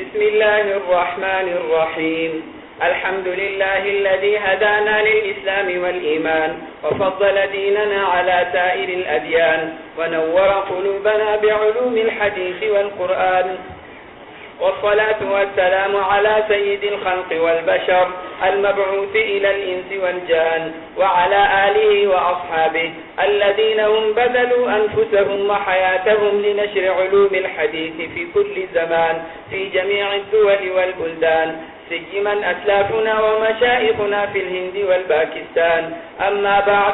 بسم الله الرحمن الرحيم. الحمد لله الذي هدانا للإسلام والإيمان وفضل ديننا على سائر الأديان ونور قلوبنا بعلوم الحديث والقرآن، والصلاة والسلام على سيد الخلق والبشر المبعوث إلى الإنس والجان وعلى آله وأصحابه الذين هم بذلوا أنفسهم وحياتهم لنشر علوم الحديث في كل زمان في جميع الدول والبلدان، سيما أسلافنا ومشايخنا في الهند والباكستان. أما بعد،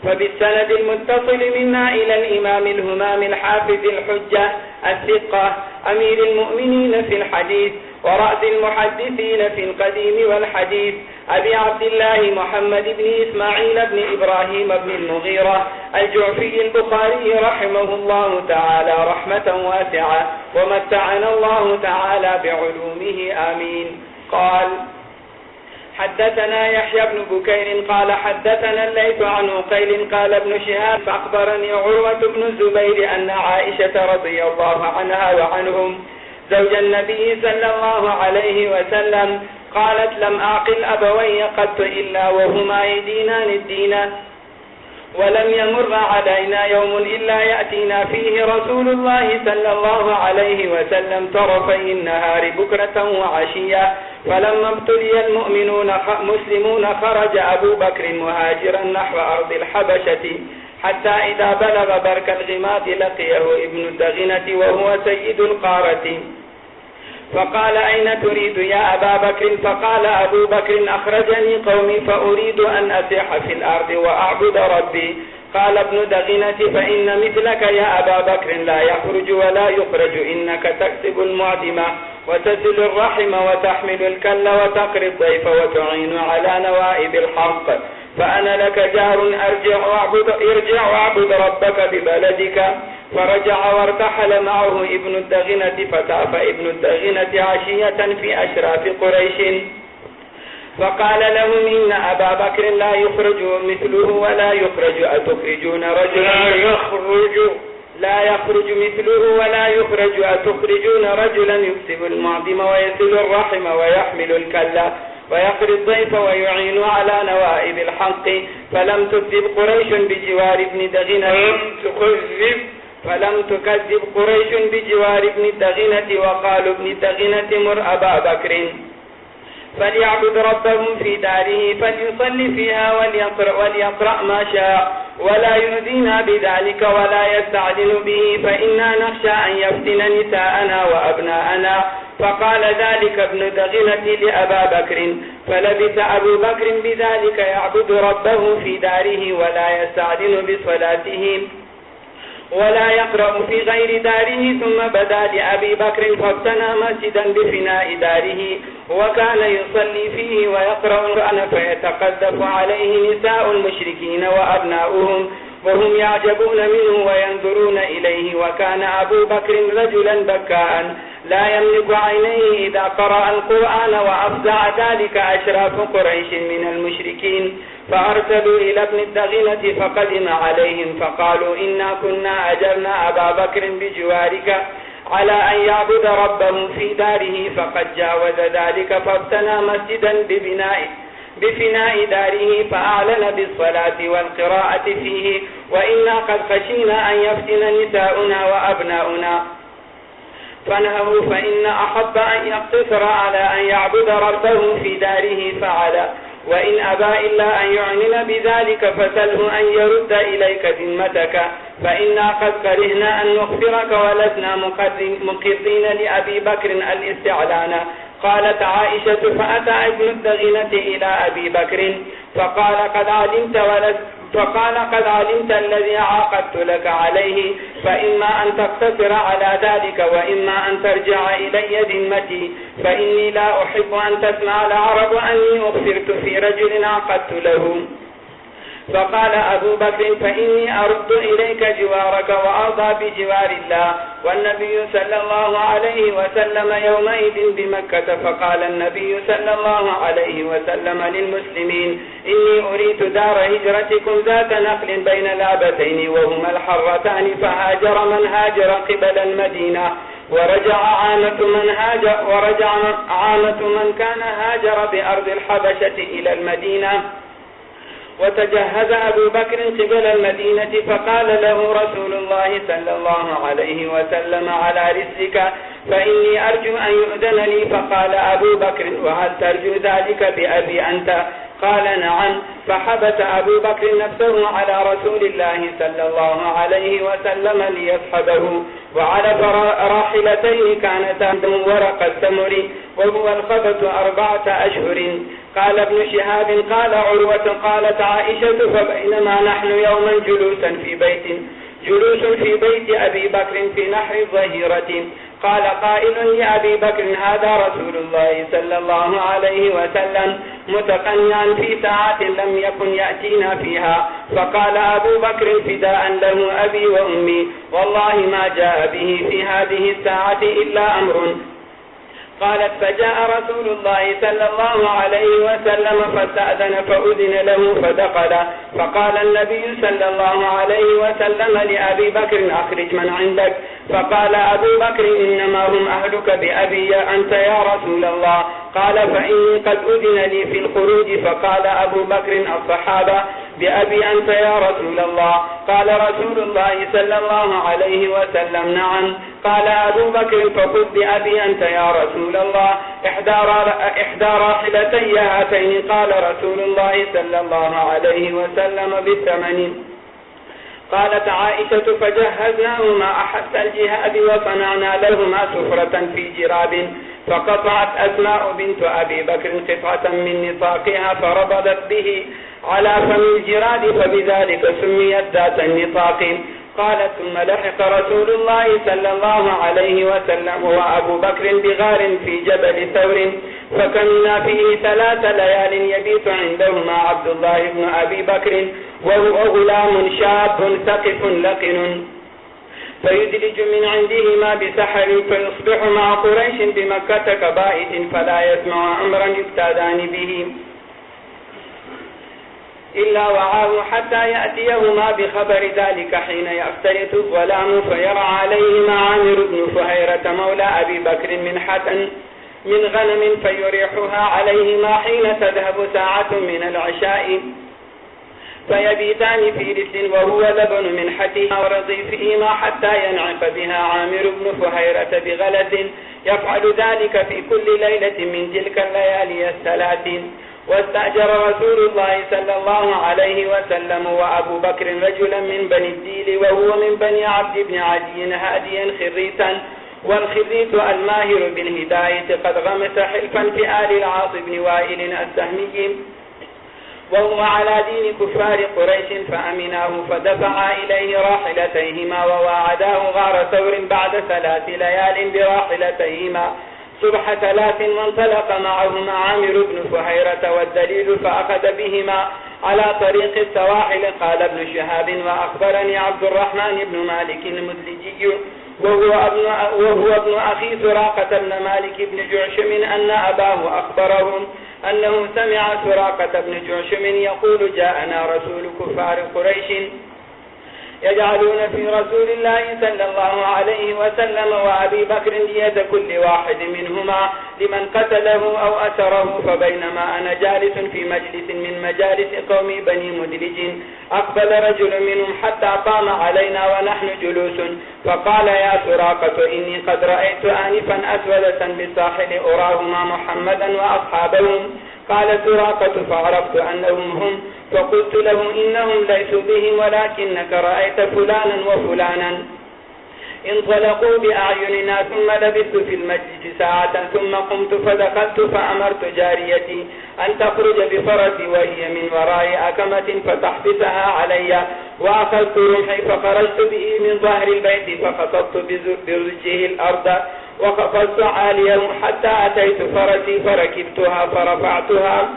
فبالسند المتصل منا إلى الإمام الهمام الحافظ الحجة الثقة أمير المؤمنين في الحديث ورأس المحدثين في القديم والحديث أبي عبد الله محمد بن إسماعيل بن إبراهيم بن المغيرة الجعفي البخاري رحمه الله تعالى رحمة واسعة، ومتعنا الله تعالى بعلومه آمين. قال: حدثنا يحيى بن بكير قال حدثنا الليث عن عقيل قال ابن شهاب فأخبرني عروة بن الزبير أن عائشة رضي الله عنها وعنهم زوج النبي صلى الله عليه وسلم قالت: لم أعقل أبوي قط إلا وهما يدينان الدين، ولم يمر علينا يوم إلا يأتينا فيه رسول الله صلى الله عليه وسلم طرفي النهار بكرة وعشية، فلما ابتلي المسلمون خرج أبو بكر مهاجرا نحو أرض الحبشة حتى إذا بلغ برك الغماد لقيه ابن الدغنة وهو سيد القارة، فقال: أين تريد يا أبا بكر؟ فقال أبو بكر: أخرجني قومي فأريد أن أسيح في الأرض وأعبد ربي. قال ابن دغنة: فإن مثلك يا أبا بكر لا يخرج ولا يخرج، إنك تكسب المعدمة وتزل الرحم وتحمل الكل وتقري الضيف وتعين على نوائب الحق، فأنا لك جار، ارجع واعبد ربك ببلدك. فرجع وارتحل معه ابن الدغنة، فتعف ابن الدغنة عشية في أشراف قريش فقال لهم: إن أبا بكر لا يخرج مثله ولا يخرج، أتخرجون رجلا يكسب المعدم ويسل الرحم ويحمل الكلا ويقري الضيف ويعين على نوائب الحق، فلم تكذب قريش بجوار ابن الدغنة وقالوا: ابن الدغنة مر أبا بكر فليعبد ربه في داره فليصلي فيها وليقرأ ما شاء ولا يؤذينا بذلك ولا يستعجل به، فإنا نخشى أن يفتن نساءنا وأبناءنا. فقال ذلك ابن دغنة لأبا بكر، فلبث أبو بكر بذلك يعبد ربه في داره ولا يستعجل بصلاته ولا يقرأ في غير داره. ثم بدا لأبي بكر فابتنى مسجدا بفناء داره وكان يصلي فيه ويقرأ القرآن، فيتقذف عليه نساء المشركين وأبناؤهم وهم يعجبون منه وينظرون إليه، وكان أبو بكر رجلا بكاء لا يملك عينيه إذا قرأ القرآن، وأفزع ذلك أشراف قريش من المشركين، فأرسلوا إلى ابن الدغنة فقدم عليهم فقالوا: إنا كنا أجرنا أبا بكر بجوارك على أن يعبد ربه في داره، فقد جاوز ذلك فابتنى مسجدا بفناء داره فأعلن بالصلاة والقراءة فيه، وإنا قد خشينا أن يفتن نساؤنا وأبناؤنا فنهوا، فإن أحب أن يقتصر على أن يعبد ربه في داره فعل، وإن أبى إلا أن يعلن بذلك فسله أن يرد إليك ذمتك، فإنا قد كرهنا أن نخبرك ولسنا مقرين لأبي بكر الاستعلان. قالت عائشة: فأتى ابن الدغنة إلى أبي بكر فقال: قد علمت الذي عاقدت لك عليه، فإما أن تقتصر على ذلك وإما أن ترجع إلي ذمتي، فإني لا أحب أن تسمع العرب أني أخفرت في رجل عقدت له. فقال أبو بكر: فإني أرد إليك جوارك وأرضى بجوار الله والنبي صلى الله عليه وسلم يومئذ بمكة. فقال النبي صلى الله عليه وسلم للمسلمين: إني أريد دار هجرتكم ذات نخل بين لابتين وهما الحرتان، فهاجر من هاجر قبل المدينة ورجع عامة من كان هاجر بأرض الحبشة إلى المدينة. وتجهز أبو بكر قبل المدينة فقال له رسول الله صلى الله عليه وسلم على رسلك فإني أرجو أن يؤذن لي. فقال أبو بكر وهل ترجو ذلك بأبي أنت؟ قال نعم. فحبس أبو بكر نفسه على رسول الله صلى الله عليه وسلم ليصحبه، وعلى راحلتين كانتا من ورق التمر وهو الخبث 4 أشهر. قال ابن شهاب قال عروة قالت عائشة فبينما نحن يوما جلوس في بيت أبي بكر في نحر الظهيرة قال قائل لأبي بكر هذا رسول الله صلى الله عليه وسلم متقنعا في ساعة لم يكن يأتينا فيها. فقال أبو بكر فداء له أبي وأمي والله ما جاء به في هذه الساعة إلا أمر. قالت فجاء رسول الله صلى الله عليه وسلم فاستأذن فأذن له فدخل. فقال النبي صلى الله عليه وسلم لأبي بكر أخرج من عندك. فقال أبو بكر إنما هم أهلك بأبي أنت يا رسول الله. قال فإني قد أذن لي في الخروج. فقال أبو بكر الصحابة بأبي أنت يا رسول الله. قال رسول الله صلى الله عليه وسلم نعم. قال أبو بكر فخذ بأبي أنت يا رسول الله إحدى راحلتي هاتين. قال رسول الله صلى الله عليه وسلم بالثمن. قالت عائشة فجهزناهما أحس الجهاد وصنعنا لهما سفرة في جراب. فقطعت أسماء بنت أبي بكر قطعة من نطاقها فربطت به على فم الجراد فبذلك سميت ذات النطاق. قالت ثم لحق رسول الله صلى الله عليه وسلم وأبو بكر بغار في جبل ثور فكنا فيه 3 ليال يبيت عندهما عبد الله بن أبي بكر وهو غلام شاب ثقف لقن فيدلج من عندهما بسحر فيصبح مع قريش بمكة كبائت فلا يسمع أمرا يفتادان به إلا وعاه حتى يأتيهما بخبر ذلك حين يفترط الظلام فيرى عليهما عامر بن فهيرة مولى أبي بكر من غنم فيريحها عليهما حين تذهب ساعة من العشاء فيبيتان في رسل وهو لبن من حتيها ورضيفهما حتى ينعق بها عامر بن فهيرة بغلس يفعل ذلك في كل ليلة من تلك الليالي 3. واستأجر رسول الله صلى الله عليه وسلم وأبو بكر رجلا من بني الديل وهو من بني عبد بن عدي هاديا خريتا. والخريت الماهر بالهداية قد غمس حلفا في آل العاص بن وائل السهمي وهو على دين كفار قريش فأمناه فدفع إليه راحلتيهما وواعداه غار ثور بعد 3 ليال براحلتيهما صبح 3 وانطلق معهما عامر بن فهيرة والدليل فأخذ بهما على طريق السواحل. قال ابن شهاب وأخبرني عبد الرحمن بن مالك المدلجي وهو ابن أخي سراقة بن مالك بن جعشم أن أباه أخبرهم أنه سمع سراقة بن جعشم يقول جاءنا رسول كفار قريش يجعلون في رسول الله صلى الله عليه وسلم وأبي بكر دية كل واحد منهما لمن قتله أو أسره. فبينما أنا جالس في مجلس من مجالس قوم بني مدلج أقبل رجل منهم حتى قام علينا ونحن جلوس فقال يا سراقة إني قد رأيت آنفا أسودة بالساحل أراهما محمدا وأصحابهم. قال سراقة فعرفت أنهم هم فقلت له إنهم ليسوا بهم ولكنك رأيت فلانا وفلانا. انطلقوا بأعيننا ثم لبثت في المسجد ساعة ثم قمت فدخلت فأمرت جاريتي أن تخرج بفرسي وهي من وراء أكمة فتحبسها علي وأخذت رمحي فخرجت به من ظهر البيت فخطبت برجه الأرض وقفزت عاليه حتى أتيت فرسي فركبتها فرفعتها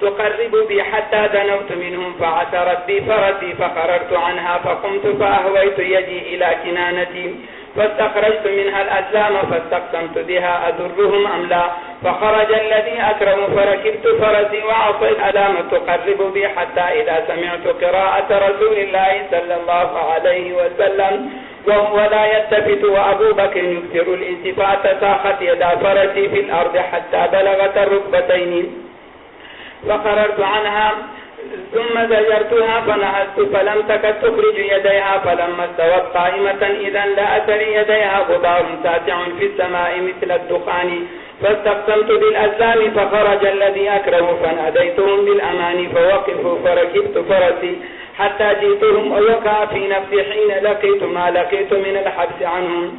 تقرب بي حتى دنوت منهم فعثرت بي فرسي فخرجت عنها فقمت فأهويت يدي إلى كنانتي فاستخرجت منها الأسلام فاستقسمت بها أدرهم أم لا. فخرج الذي أكرم فركبت فرسي وعصيت ألام تقرب بي حتى إذا سمعت قراءة رسول الله صلى الله عليه وسلم وهو لا يلتفت، وأبو بكر يكثر الالتفات. ساخت يدا فرسي في الأرض حتى بلغت الركبتين فخررت عنها، ثم زجرتها فنهزت فلم تكد تخرج يديها، فلما استوت قائمة إذا لا أثر يديها غبار ساتع في السماء مثل الدخان، فاستقسمت بالأزلام فخرج الذي أكره، فناديتهم بالأمان فوقفوا، فركبت فرسي حتى جئتهم، ووقع في نفسي حين لقيت ما لقيت من الحبس عنهم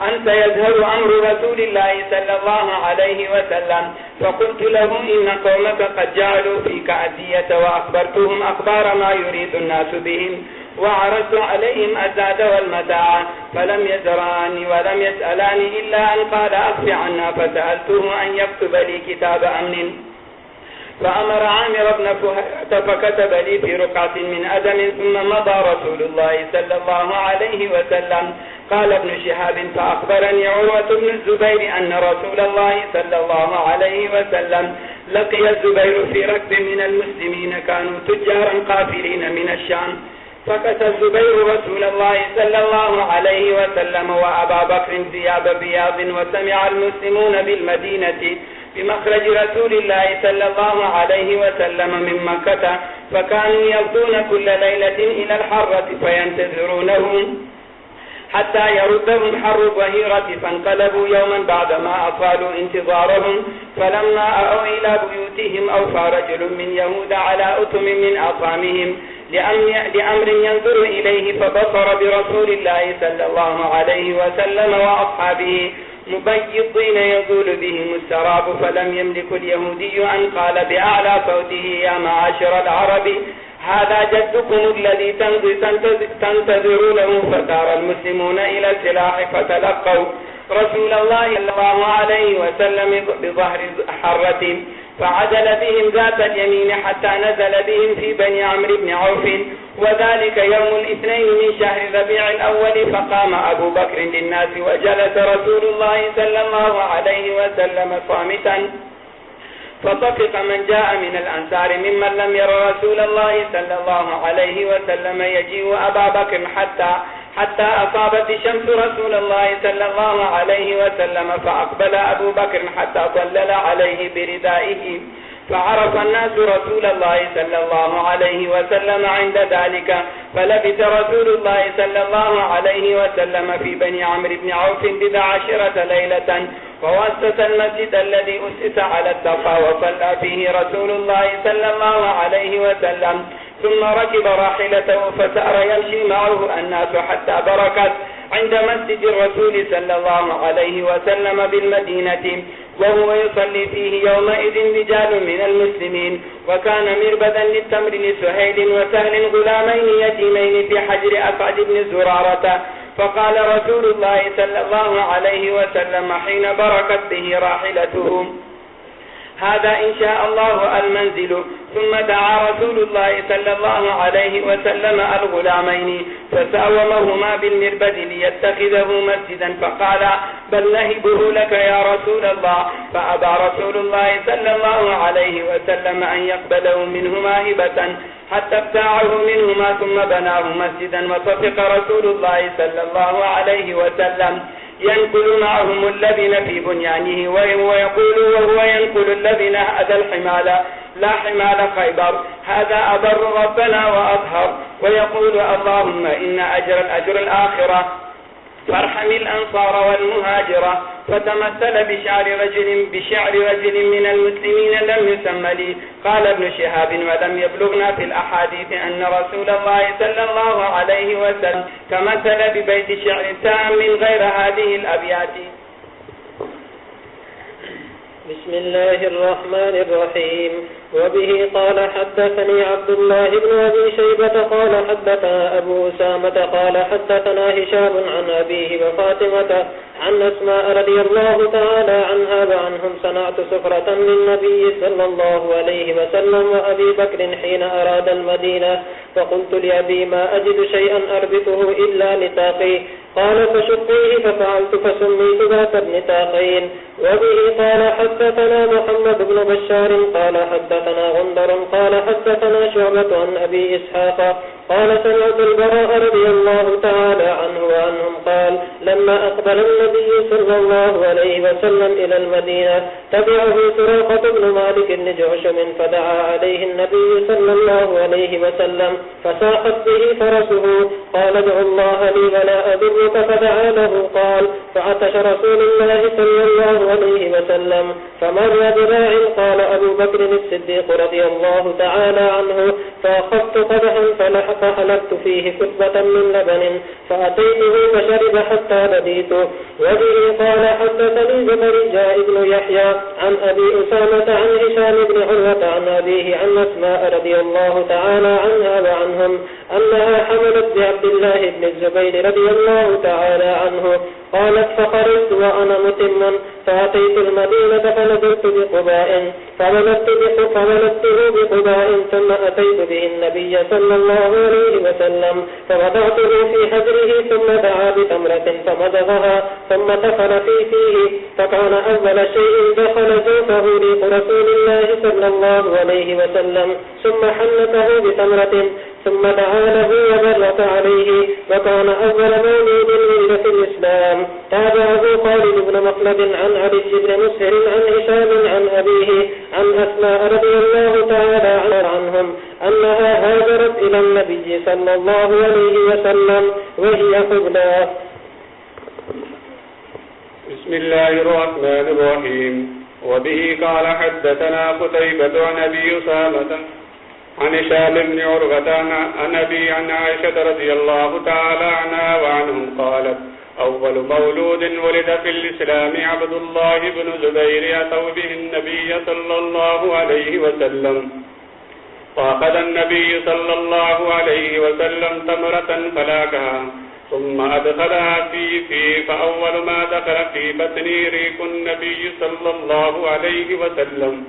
أن سيظهر أمر رسول الله صلى الله عليه وسلم. فقلت له إن قومك قد جعلوا فيك أذية، وأخبرتهم أخبار ما يريد الناس بهم، وعرضت عليهم الزاد والمتاع، فلم يزراني ولم يسألاني إلا أن قال أخف عنا، فسألته أن يكتب لي كتاب أمن، فأمر عامر بن فهيرة فكتب لي في رقعة من أدم، ثم مضى رسول الله صلى الله عليه وسلم. قال ابن شهاب فأخبرني عروة بن الزبير أن رسول الله صلى الله عليه وسلم لقي الزبير في ركب من المسلمين كانوا تجارا قافلين من الشام، فكسى الزبير رسول الله صلى الله عليه وسلم وأبا بكر ثياب بياض، وسمع المسلمون بالمدينة بمخرج رسول الله صلى الله عليه وسلم من مكة، فكانوا يغدون كل ليلة إلى الحرة فينتظرونهم حتى يردهم حر الظهيرة، فانقلبوا يوما بعدما أطالوا انتظارهم، فلما أووا إلى بيوتهم أوفى رجل من يهود على أتم من أطعامهم لأمر ينظر إليه، فبصر برسول الله صلى الله عليه وسلم وأصحابه مبيضين يزول بهم السراب، فلم يملك اليهودي أن قال بأعلى صوته يا معاشر العرب هذا جدكم الذي تنتظرونه. فسار المسلمون إلى السلاح فتلقوا رسول الله صلى الله عليه وسلم بظهر حرة، فعدل بهم ذات اليمين حتى نزل بهم في بني عمرو بن عوف، وذلك يوم الاثنين من شهر ربيع الأول. فقام أبو بكر للناس وجلس رسول الله صلى الله عليه وسلم صامتا، فطفق من جاء من الأنصار ممن لم ير رسول الله صلى الله عليه وسلم يجيء أبا بكر حتى أصابت الشمس رسول الله صلى الله عليه وسلم، فأقبل أبو بكر حتى ظلل عليه بردائه، فعرف الناس رسول الله صلى الله عليه وسلم عند ذلك، فلبث رسول الله صلى الله عليه وسلم في بني عمرو بن عوف 12 ليلة، ووسط المسجد الذي أسس على التقى، وصلى فيه رسول الله صلى الله عليه وسلم، ثم ركب راحلته فسار يمشي معه الناس حتى بركت عند مسجد الرسول صلى الله عليه وسلم بالمدينة، وهو يصلي فيه يومئذ رجال من المسلمين، وكان مربدا للتمر لسهيل وسهل غلامين يتيمين في حجر أسعد بن زرارة. فقال رسول الله صلى الله عليه وسلم حين بركت به راحلته هذا إن شاء الله المنزل. ثم دعا رسول الله صلى الله عليه وسلم الغلامين فساومهما بالمربد ليتخذه مسجدا، فقال بل نهبه لك يا رسول الله، فأبى رسول الله صلى الله عليه وسلم أن يقبله منهما هبة حتى ابتاعه منهما ثم بناه مسجدا. وطفق رسول الله صلى الله عليه وسلم ينقل معهم اللبن في بنيانه، وهو ينقل اللبن هذا الحمال لا حمال خيبر، هذا أبر ربنا وأطهر، ويقول اللهم إن الأجر الآخرة فارحم الأنصار والمهاجرة. فتمثل بشعر رجل من المسلمين لم يسمى لي. قال ابن شهاب ولم يبلغنا في الأحاديث أن رسول الله صلى الله عليه وسلم تمثل ببيت شعر تام من غير هذه الأبيات. بسم الله الرحمن الرحيم. وبه قال حدثني عبد الله بن أبي شيبة قال حدثنا أبو أسامة قال حدثنا هشام عن أبيه وفاطمة عن أسماء رضي الله تعالى عنها وعنهم صنعت سفرة للنبي صلى الله عليه وسلم وأبي بكر حين أراد المدينة، فقلت لأبي ما أجد شيئا أربطه إلا نطاقي، قال فشقيه ففعلت فسميت ذات النتاقين. وبه قال حدثنا محمد بن بشار قال حدثنا غندر قال حدثنا شعبة عن أبي إسحاق قال سمعت البراء رضي الله تعالى عنه وعنهم قال لما أقبل النبي صلى الله عليه وسلم إلى المدينة تبعه سراقة بن مالك بن جعشم فدعا عليه النبي صلى الله عليه وسلم فساقت به فرسه قال ادعو الله لي ولا أضرك فدعا له قال فعطش رسول الله صلى الله عليه وسلم فمر براع قال أبو بكر الصديق رضي الله تعالى عنه فأخذت قدحا فحلبت فيه كتبة من لبن فأتيته فشرب حتى بديته. وبه قال حدثني زكريا بن يحيى عن أبي أسامة عن هشام بن عروة عن أبيه عن أسماء رضي الله تعالى عنها وعنهم أنها حملت بعبد الله بن الزبير رضي الله تعالى عنه قالت فخرجت وأنا متم فأتيت المدينة فنزلت بقباء فولدته بقباء ثم أتيت به النبي صلى الله عليه وسلم فوضعته في حجره ثم دعا بتمرة فمضغها ثم دخل فيه فكان أول شيء دخل جوفه ريق رسول الله صلى الله عليه وسلم ثم حنكه بتمرة ثم دعا له وبرك عليه وكان أول مولود ولد في الإسلام. تابعه خالد بن مخلد عن علي بن مسهر عن هشام عن أبيه عن أسماء رضي الله تعالى عنهم أنها هاجرت إلى النبي صلى الله عليه وسلم وهي حبلى. بسم الله الرحمن الرحيم. وبه قال حدثنا قتيبة عن أبي أسامة عن هشام بن عروة عن أبي عن عائشة رضي الله تعالى عنها وعنهم قالت أول مولود ولد في الإسلام عبد الله بن زبير أتوا به النبي صلى الله عليه وسلم فأخذ النبي صلى الله عليه وسلم تمرة فلاكها ثم أدخلها فيه فأول ما دخل في بطني ريق النبي صلى الله عليه وسلم.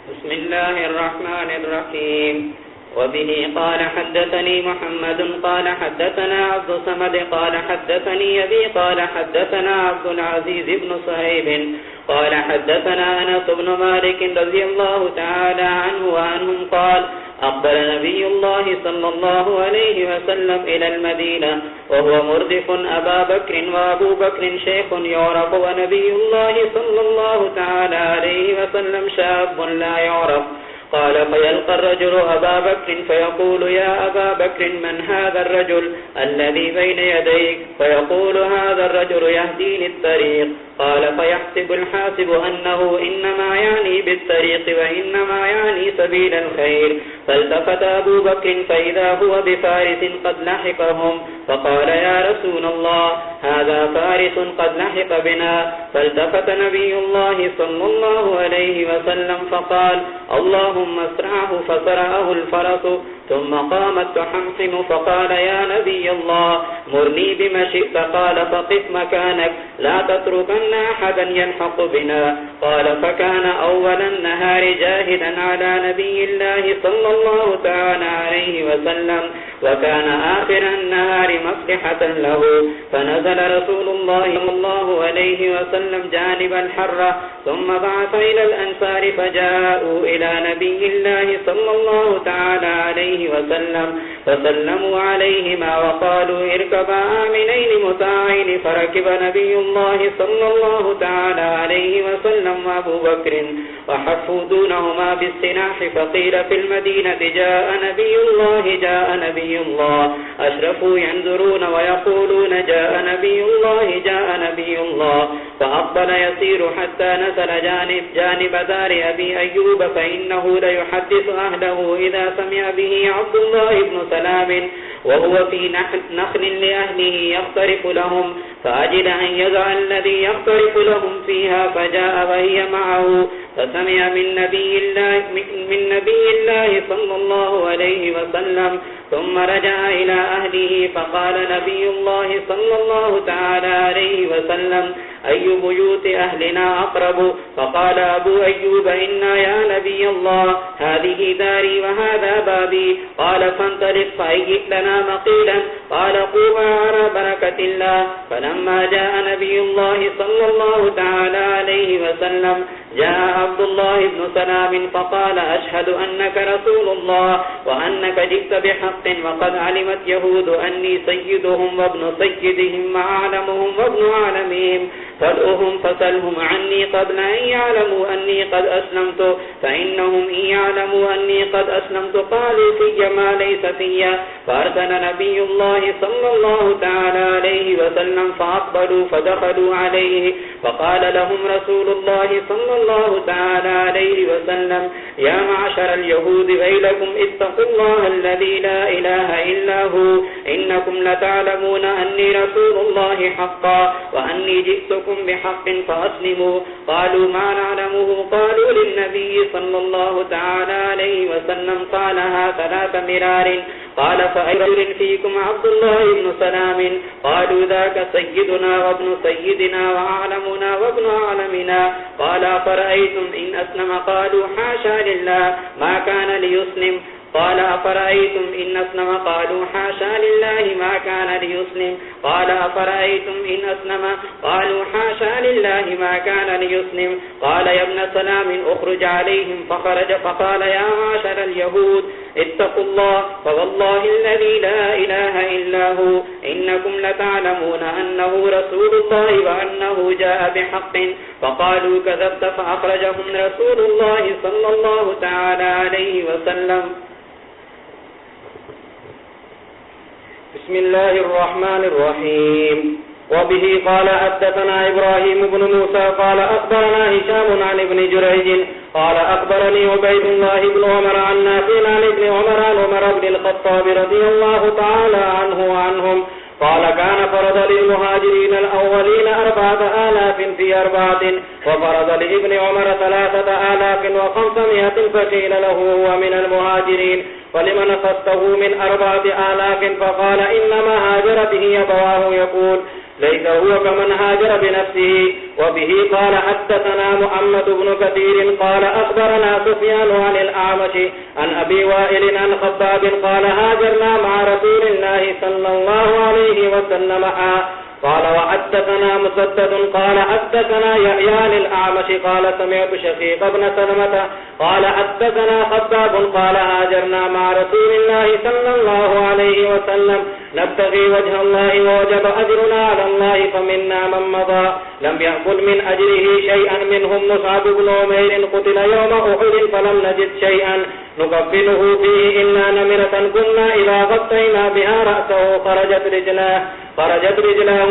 بسم الله الرحمن الرحيم. وبه قال حدثني محمد قال حدثنا عبد الصمد قال حدثني أبي قال حدثنا عبد العزيز بن صهيب قال حدثنا أنس بن مالك رضي الله تعالى عنه وعنهم قال أقبل نبي الله صلى الله عليه وسلم إلى المدينة وهو مردف أبا بكر وأبو بكر شيخ يعرف ونبي الله صلى الله تعالى عليه وسلم شاب لا يعرف. قال فيلقى الرجل أبا بكر فيقول يا أبا بكر من هذا الرجل الذي بين يديك؟ فيقول هذا الرجل يهديني الطريق. قال فيحسب الحاسب أنه إنما يعني بالطريق وإنما يعني سبيل الخير. فالتفت أبو بكر فإذا هو بفارس قد لحقهم فقال يا رسول الله هذا فارس قد لحق بنا. فالتفت نبي الله صلى الله عليه وسلم فقال اللهم اسرعه فسرعه الفرس ثم قامت تحمحم فقال يا نبي الله مرني بما شئت. قال فقف مكانك لا تتركن أحدا يلحق بنا. قال فكان أول النهار جاهدا على نبي الله صلى الله تعالى عليه وسلم وكان آخر النهار مصلحة له. فنزل رسول الله صلى الله عليه وسلم جانب الحرة ثم بعث إلى الأنصار فجاءوا إلى نبي الله صلى الله تعالى عليه وسلم فسلموا عليهما وقالوا اركبا آمنين مطاعين. فركب نبي الله صلى الله تعالى عليه وسلم وأبو بكر وحفوا دونهما بالسلاح. فقيل في المدينة جاء نبي الله أشرفوا ينظرون ويقولون جاء نبي الله. فأقبل يسير حتى نزل جانب دار أبي أيوب فإنه ليحدث أهله إذا سمع به عبد الله بن سلام وهو في نخل لأهله يختلف لهم فأجد أن يدع الذي يختلف لهم فيها فجاء وهي معه فسمع من نبي الله صلى الله عليه وسلم ثم رجع إلى أهله. فقال نبي الله صلى الله تعالى عليه وسلم أي بيوت أهلنا أقرب؟ فقال أبو أيوب إنا يا نبي الله هذه داري وهذا بابي. قال فانطلق فهيئ لنا مقيلا. قال قوما على بركة الله. فلما جاء نبي الله صلى الله تعالى عليه وسلم جاء عبد الله بن سلام فقال أشهد أنك رسول الله وأنك جئت بحق وقد علمت يهود أني سيدهم وابن سيدهم وأعلمهم وابن أعلمهم فادعهم فسلهم عني قبل أن يعلموا أني قد أسلمت فإنهم إن يعلموا أني قد أسلمت قالوا في ما ليس في. فأرسل نبي الله صلى الله تعالى عليه وسلم فأقبلوا فدخلوا عليه فقال لهم رسول الله صلى الله تعالى عليه وسلم يا معشر اليهود ويلكم اتقوا الله الذي لا إله إلا هو إنكم لتعلمون أني رسول الله حقا وأني جئتكم بحق فأسلموا. قالوا ما نعلمه. قالوا للنبي صلى الله تعالى عليه وسلم قالها 3 مرار. قال فأي رجل فيكم عبد الله بن سلام؟ قالوا ذاك سيدنا وابن سيدنا وأعلمنا وابن أعلمنا. قال أفرأيتم إن أسلم؟ قالوا حاشا لله ما كان ليسلم. قال أفرأيتم إن أسلم؟ قالوا حاشا لله ما كان ليسلم. قال أفرأيتم إن أسلم؟ قالوا حاشا لله ما كان ليسلم. قال يا ابن سلام اخرج عليهم. فخرج فقال يا معشر اليهود اتقوا الله فوالله الذي لا إله إلا هو إنكم لتعلمون أنه رسول الله وأنه جاء بحق. فقالوا كذبت. فأخرجهم رسول الله صلى الله تعالى عليه وسلم. بسم الله الرحمن الرحيم. وبه قال حدثنا إبراهيم بن موسى قال أخبرنا هشام عن ابن جريج قال أخبرني عبيد الله بن عمر عن نافع عن ابن عمر عن عمر بن الخطاب رضي الله تعالى عنه وعنهم قال كان فرض للمهاجرين الأولين 4000 في 4 وفرض لابن عمر 3500 فقيل له هو من المهاجرين فلمن خصه من 4000 فقال إنما هاجر به أبواه يقول ليس هو كمن هاجر بنفسه. وبه قال حدثنا محمد بن كثير قال أخبرنا سفيان عن الأعمش عن أبي وائل عن خباب قال هاجرنا مع رسول الله صلى الله عليه وسلم. قال وحدثنا مسدد قال حدثنا يحيى عن الأعمش قال سمعت شقيق بن سلمة قال حدثنا خباب قال هاجرنا مع رسول الله صلى الله عليه وسلم نبتغي وجه الله ووجب أجرنا على الله فمنا من مضى لم يأكل من أجره شيئا منهم مصعب بن عمير قتل يوم أحد فلم نجد شيئا نقبله فيه إلا نمرة كنا إذا غطينا بها رأسه خرجت رجلاه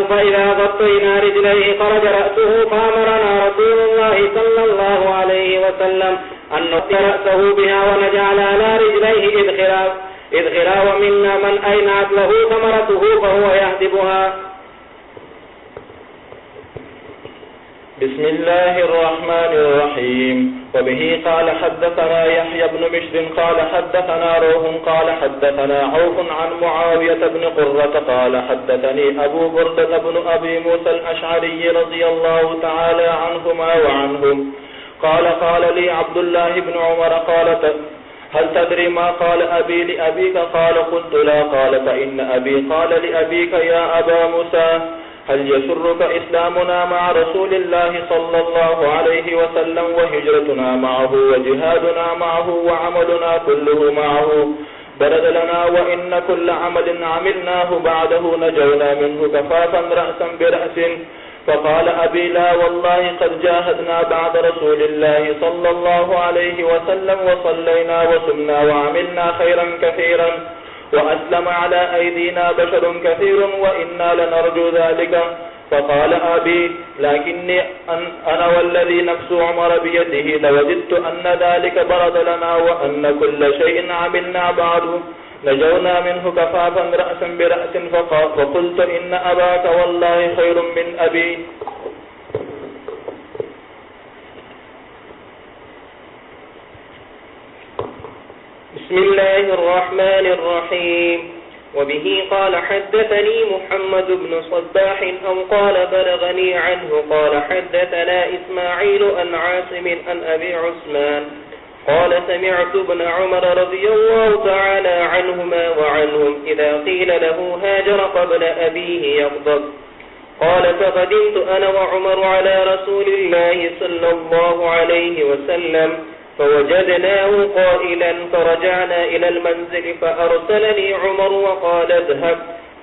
فإذا غطينا رجليه خرج رأسه فأمرنا رسول الله صلى الله عليه وسلم أن نغطي رأسه بها ونجعل على رجليه إذخرا ومنا من أينعت له ثمرته فهو يهدبها. بسم الله الرحمن الرحيم. وبه قال حدثنا يحيى بن بشر قال حدثنا روح قال حدثنا عوف عن معاوية بن قرة قال حدثني أبو بردة بن أبي موسى الأشعري رضي الله تعالى عنهما وعنهم قال لي عبد الله بن عمر قال هل تدري ما قال أبي لأبيك؟ قال قلت لا. قال فإن أبي قال لأبيك يا أبا موسى هل يسرك إسلامنا مع رسول الله صلى الله عليه وسلم وهجرتنا معه وجهادنا معه وعملنا كله معه برد لنا وإن كل عمل عملناه بعده نجونا منه كفافا رأسا برأس. فقال أبي لا والله قد جاهدنا بعد رسول الله صلى الله عليه وسلم وصلينا وصمنا وعملنا خيرا كثيرا وأسلم على أيدينا بشر كثير وإنا لنرجو ذلك. فقال أبي لكني أنا والذي نفس عمر بيده لوجدت أن ذلك برد لنا وأن كل شيء عملنا بعده نجونا منه كفافا رأسا برأس. فقلت إن أباك والله خير من أبي. بسم الله الرحمن الرحيم. وبه قال حدثني محمد بن صباح أو قال بلغني عنه قال حدثنا إسماعيل عن عاصم عن أبي عثمان قال سمعت ابن عمر رضي الله تعالى عنهما وعنهم إذا قيل له هاجر قبل أبيه يغضب قال فقدمت أنا وعمر على رسول الله صلى الله عليه وسلم فوجدناه قائلا فرجعنا إلى المنزل فأرسلني عمر وقال اذهب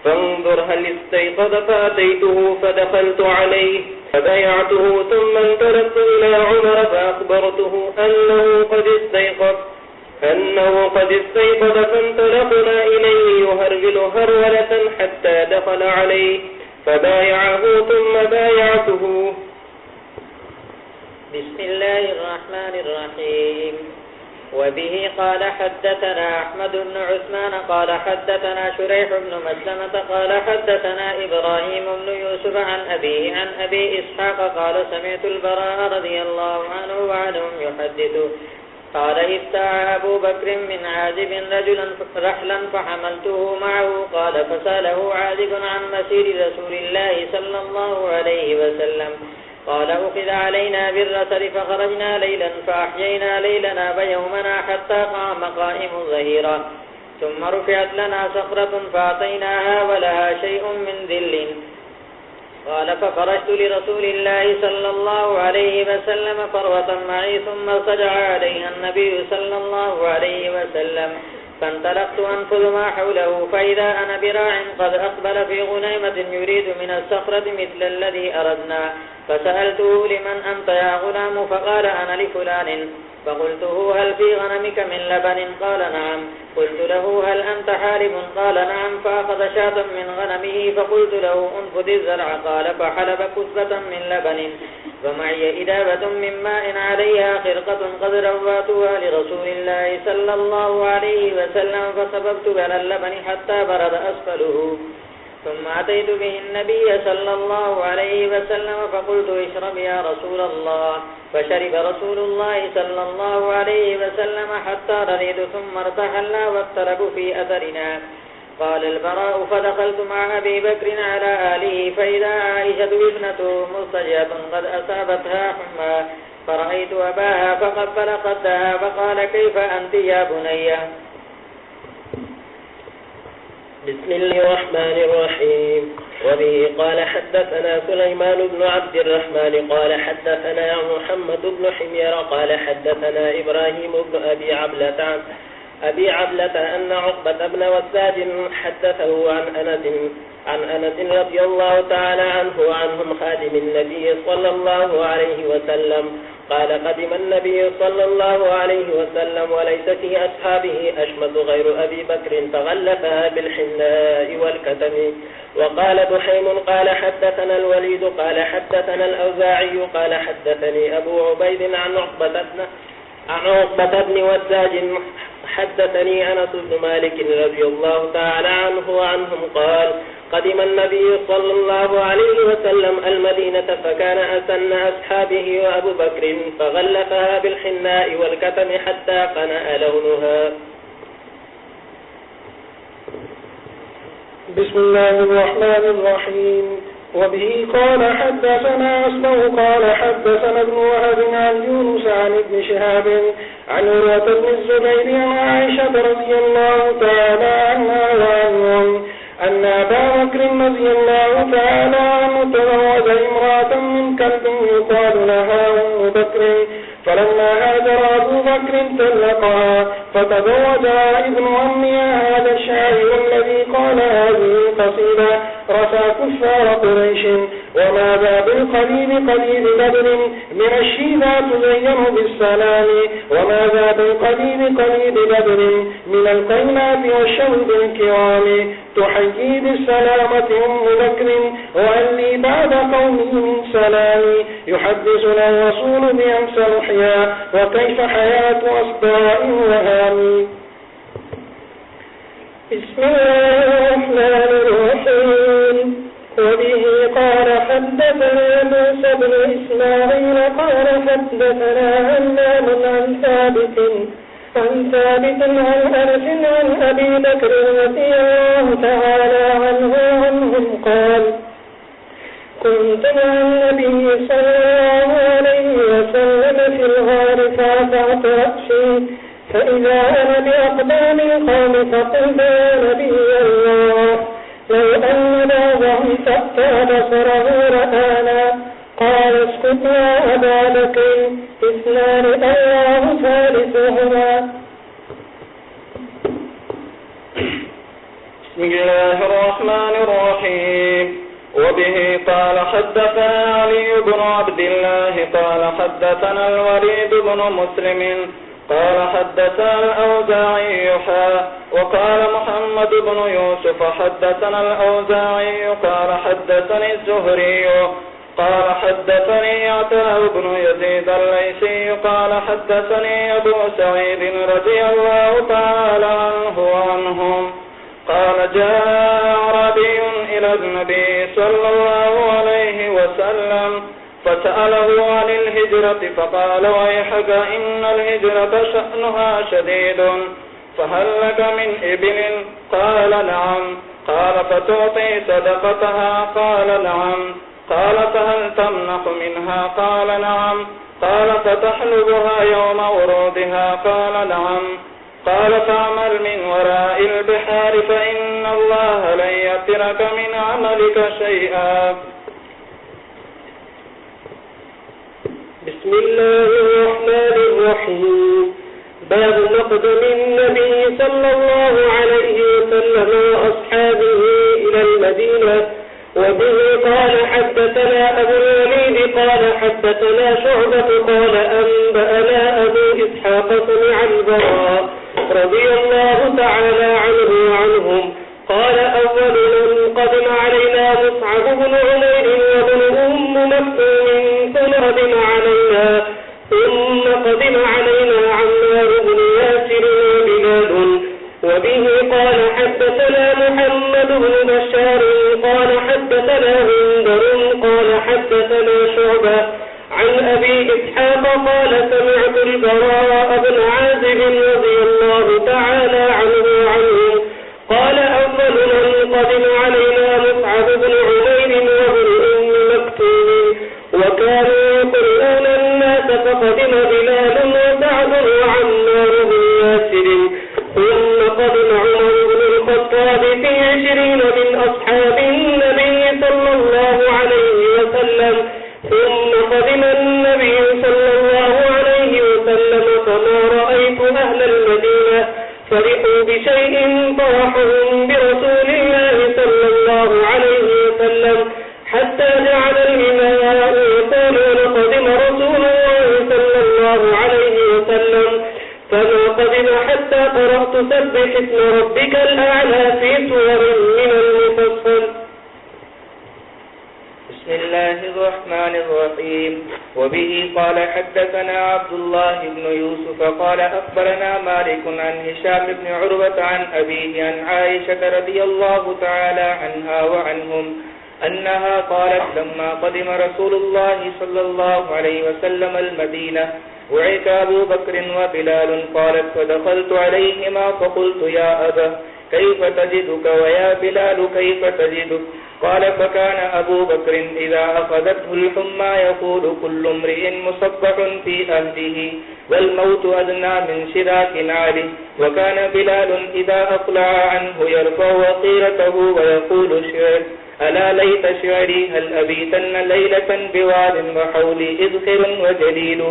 فانظر هل استيقظ فأتيته فدخلت عليه فبايعته ثم انطلقت إلى عمر فأخبرته أنه قد استيقظ فانطلقنا إليه يهرول هرولة حتى دخل عليه فبايعه ثم بايعته. بسم الله الرحمن الرحيم. وبه قال حدثنا أحمد بن عثمان قال حدثنا شريح بن مسلمة قال حدثنا إبراهيم بن يوسف عن أبيه عن أبي إسحاق قال سمعت البراء رضي الله عنه وعنهم يحدث قال ابتاع أبو بكر من عازب رحلا فحملته معه قال فسأله عازب عن مسير رسول الله صلى الله عليه وسلم قال أخذ علينا بالرسل فخرجنا ليلا فأحيينا ليلنا ويومنا حتى قام قائم ظهيرا ثم رفعت لنا صخرة فأعطيناها ولها شيء من ذل قال فخرجت لرسول الله صلى الله عليه وسلم فروة معي ثم سجع عليها النبي صلى الله عليه وسلم فانطلقت أنفذ ما حوله فإذا أنا براع قد أقبل في غنيمة يريد من الصخرة مثل الذي أردنا فسألته لمن أنت يا غلام فقال أنا لفلان فقلته هل في غنمك من لبن قال نعم قلت له هل أنت حالب قال نعم فأخذ شاة من غنمه فقلت له انفذ الزرع قال فحلب كثبة من لبن ومعي إدابة من ماء عليها خرقة قد رواتها لرسول الله صلى الله عليه وسلم فصببت على اللبن حتى برد أسفله ثم أتيت به النبي صلى الله عليه وسلم فقلت اشرب يا رسول الله فشرب رسول الله صلى الله عليه وسلم حتى رضيت ثم ارتحلنا واقتربوا في أثرنا. قال البراء فدخلت مع أبي بكر على آله فإذا عائشة ابنته مضطجعة قد أصابتها حمى فرأيت أباها فقبل قدها فقال كيف أنت يا بني. بسم الله الرحمن الرحيم. وبه قال حدثنا سليمان بن عبد الرحمن قال حدثنا محمد بن حمير قال حدثنا إبراهيم بن أبي عبلة أن عقبة بن وساج حدثه عن أنس رضي الله تعالى عنه وعنهم خادم النبي صلى الله عليه وسلم قال قدم النبي صلى الله عليه وسلم وليس في أصحابه أشمت غير أبي بكر فغلفها بالحناء والكتم. وقال دحيم قال حدثنا الوليد قال حدثنا الأوزاعي قال حدثني أبو عبيد عن عقبة بن وساج حدثني أنس بن مالك رضي الله تعالى عنه وعنهم قال قدم النبي صلى الله عليه وسلم المدينة فكان أسن أصحابه وأبو بكر فغلفها بالحناء والكتم حتى قنأ لونها. بسم الله الرحمن الرحيم. وبه قال حدثنا أصبغ قال حدثنا ابن وهب عن يونس عن ابن شهاب عن عروة بن الزبير عن عائشة رضي الله تعالى عنها وعنهم أن أبا بكر رضي الله تعالى عنه تزوج امرأة من كلب يقال لها أم بكر فلما هاجر أبو بكر طلقها فتزوجها ابن عمها هذا الشاعر الذي قال هذه القصيدة رثى كفار قريش وماذا بالقليل قليل بدر من الشيبة تزين بالسلام وماذا بالقليل قليل بدر من القينات والشهد الكرام تحيي بالسلامة أم بكر وأن لي بعد قومي من سلامي يحدثنا الرسول بأمس الحياة وكيف حياة أصداء وهامي. بسم الله الرحمن الرحيم. وبه قال حدثنا موسى بن إسماعيل قال حدثنا همام عن ثابت عن ثابت عن أنس عن أبي بكر رضي الله تعالى عنه وعنهم قال كنت مع النبي صلى الله عليه وسلم في الغار فرفعت رأسي فإذا أنا بأقدام القوم فقلت يا نبي الله لو أن بعضهم تأتى بصره رآنا قال اسكت يا أبا بكر اثنان الله ثالثهما. بسم الله الرحمن الرحيم. وبه قال حدثنا علي بن عبد الله قال حدثنا الوليد بن مسلم قال حدثنا الأوزاعي وقال محمد بن يوسف حدثنا الأوزاعي قال حدثني الزهري قال حدثني عتاب بن يزيد الليثي قال حدثني أبو سعيد رضي الله تعالى عنه وعنهم قال جاء أعرابي إلى النبي صلى الله عليه وسلم فسأله عن الهجرة فقال ويحك إن الهجرة شأنها شديد فهل لك من إبل؟ قال نعم. قال فتعطي صدقتها؟ قال نعم. قال فهل تمنح منها؟ قال نعم. قال فتحلبها يوم ورودها؟ قال نعم. قال فاعمل من وراء البحار فإن الله لن يترك من عملك شيئا. بسم الله الرحمن الرحيم. باب مقدم النبي صلى الله عليه وسلم وأصحابه إلى المدينة. وبه قال حدثنا أبو الوليد قال حدثنا شعبة قال أنبأنا أبو إسحاق سمع البراء رضي الله تعالى عنه وعنهم قال أول من قدم علينا مصعب بن عمير وابن أم مكتوم ثم قدم علينا عمار بن ياسر وبلال. وبه قال حدثنا محمد بن بشار قال حدثنا هندر قال حدثنا شعبة عن أبي إسحاق قال سمعت البراء بن عازب رضي الله تعالى عنه وعنه قال أول من قدم علينا مصعب بن عمير وابن أم مكتوم وكانوا يقرؤون الناس فقدم بلال وسعد وعمار بن ياسر ثم قدم عمر بن الخطاب في 20 من أصحاب النبي صلى الله عليه وسلم ثم قدم النبي صلى الله عليه وسلم فما رأيت أهل المدينة فرحوا بشيء فرحهم برسول الله صلى الله عليه وسلم حتى جعل الإماء يقولون قدم رسول الله صلى الله عليه وسلم فما قدم حتى قرأت سبح اسم ربك الأعلى في سور من المفصل. بسم الله الرحمن الرحيم. وبه قال حدثنا عبد الله بن يوسف قال أخبرنا مالك عن هشام بن عروة عن أبيه عن عائشة رضي الله تعالى عنها وعنهم أنها قالت لما قدم رسول الله صلى الله عليه وسلم المدينة وعك أبو بكر وبلال قالت فدخلت عليهما فقلت يا أبا كيف تجدك ويا بلال كيف تجدك؟ قال فكان أبو بكر إذا أخذته الحمى يقول كل امرئ مصبح في أهله والموت أدنى من شراك نعله. وكان بلال إذا أقلع عنه يرفع وقيرته ويقول شعر ألا ليت شعري هل أبيتن ليلة بواد وحولي إذخر وجليل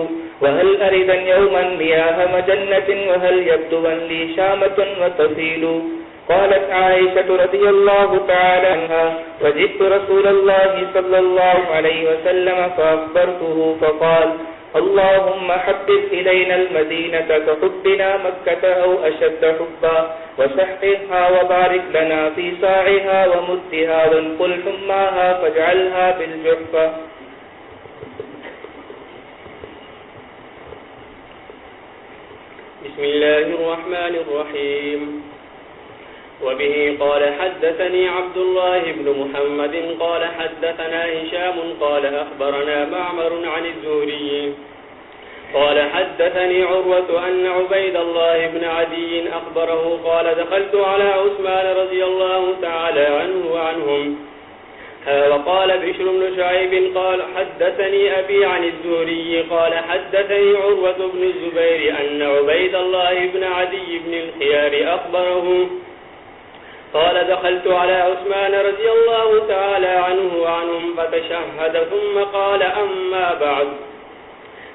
وهل أردا يوما مياه مجنة وهل يبدوا لي شامة وتفيل. قالت عائشة رضي الله تعالى عنها وجدت رسول الله صلى الله عليه وسلم فأخبرته فقال اللهم حبب إلينا المدينة كحبنا مكة أو أشد حبا وسحقها وبارك لنا في صاعها ومدها وانقل حماها فاجعلها بالجحفة. بسم الله الرحمن الرحيم. وبه قال حدثني عبد الله بن محمد قال حدثنا هشام قال أخبرنا معمر عن الزهري قال حدثني عروة أن عبيد الله بن عدي أخبره قال دخلت على عثمان رضي الله تعالى عنه وعنهم. وقال بشر بن شعيب قال حدثني أبي عن الزهري قال حدثني عروة بن الزبير أن عبيد الله بن عدي بن الخيار أخبره قال دخلت على عثمان رضي الله تعالى عنه وعنهم فتشهد ثم قال أما بعد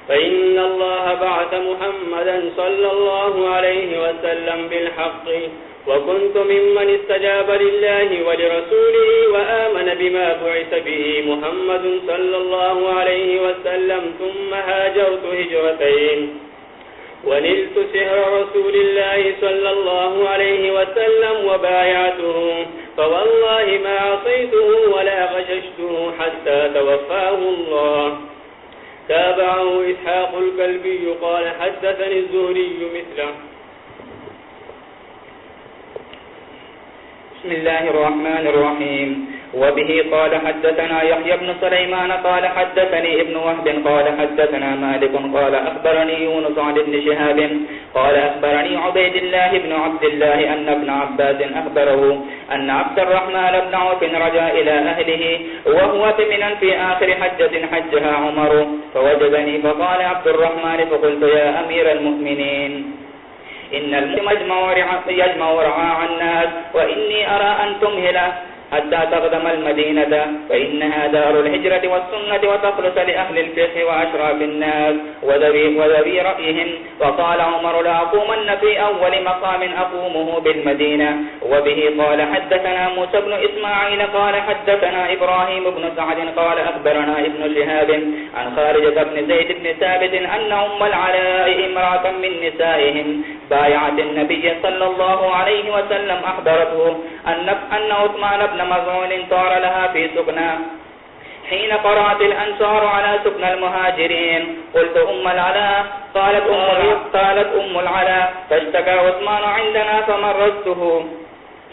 فإن الله بعث محمدا صلى الله عليه وسلم بالحق وكنت ممن استجاب لله ولرسوله وآمن بما بعث به محمد صلى الله عليه وسلم ثم هاجرت هجرتين ونلت سهر رسول الله صلى الله عليه وسلم وبايعته فوالله ما عصيته ولا غششته حتى توفاه الله. تابعه إسحاق الكلبي قال حدثني الزهري مثله. بسم الله الرحمن الرحيم. وبه قال حدثنا يحيى بن سليمان قال حدثني ابن وهب قال حدثنا مالك قال أخبرني يونس عن ابن شهاب قال أخبرني عبيد الله بن عبد الله أن ابن عباس أخبره أن عبد الرحمن بن عوف رجع إلى أهله وهو بمنى في آخر حجة حجها عمر فوجدني فقال عبد الرحمن فقلت يا أمير المؤمنين إن المسلم يجمع رعاع الناس وإني أرى أن تمهله حتى تقدم المدينة فإنها دار الهجرة والسنة وتخلص لأهل الفقه وأشراف الناس وذوي رأيهم. وقال عمر لأقومن في أول مقام أقومه بالمدينة. وبه قال حدثنا موسى بن إسماعيل قال حدثنا إبراهيم بن سعد قال أخبرنا ابن شهاب عن خارجة بن زيد بن ثابت أن أم العلاء امرأة من نسائهم بايعت النبي صلى الله عليه وسلم أخبرته أن عثمان بن مظعون طار لها في سكنى حين قرأت الأنصار على سكن المهاجرين. قلت أم العلاء قالت أم العلاء فاشتكى عثمان عندنا فمرضته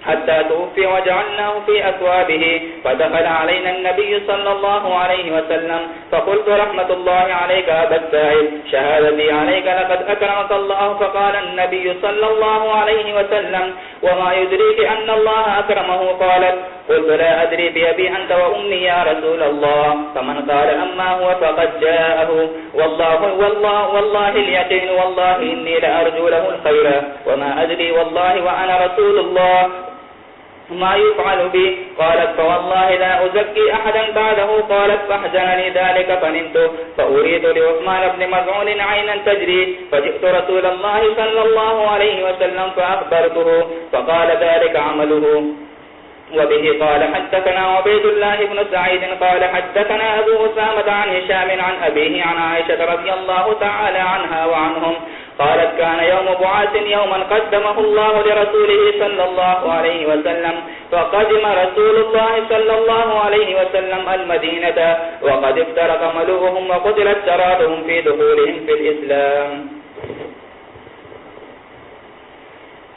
حتى توفي وجعلناه في أثوابه فدخل علينا النبي صلى الله عليه وسلم فقلت رحمة الله عليك أبا السائب شهادتي عليك لقد أكرمك الله. فقال النبي صلى الله عليه وسلم وما يدريك أن الله أكرمه؟ قالت قلت لا أدري بأبي أنت وأمي يا رسول الله. فمن قال أما هو فقد جاءه والله اليقين والله إني لأرجو له الخير وما أدري والله وأنا رسول الله ما يفعل بي. قالت فوالله لا أزكي أحدا بعده. قالت فاحزنني ذلك فنمت فأريد لعثمان بن مظعون عينا تجري فجئت رسول الله صلى الله عليه وسلم فأخبرته فقال ذلك عمله. وبه قال حدثنا عبيد الله بن سعيد قال حدثنا أبو أسامة عن هشام عن أبيه عن عائشة رضي الله تعالى عنها وعنهم قالت كان يوم بعاث يوما قدمه الله لرسوله صلى الله عليه وسلم فقدم رسول الله صلى الله عليه وسلم المدينة وقد افترق ملوهم وقتلت شرابهم في دخولهم في الإسلام.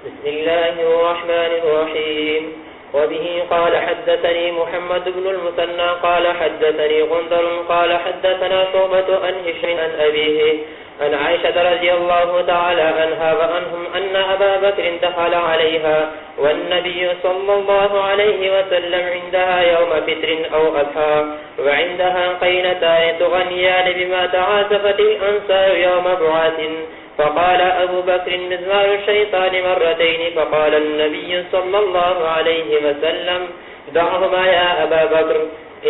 بسم الله الرحمن الرحيم. وبه قال حدثني محمد بن المثنى قال حدثني غندر قال حدثنا شعبة عن هشام عن أبيه عن عائشة رضي الله تعالى عنها وعنهم أن أبا بكر دخل عليها والنبي صلى الله عليه وسلم عندها يوم فتر أو أضحى وعندها قينتان تغنيان بما تعاسفت الأنصار يوم بعاث. فقال أبو بكر مزمار الشيطان مرتين. فقال النبي صلى الله عليه وسلم دعهما يا أبا بكر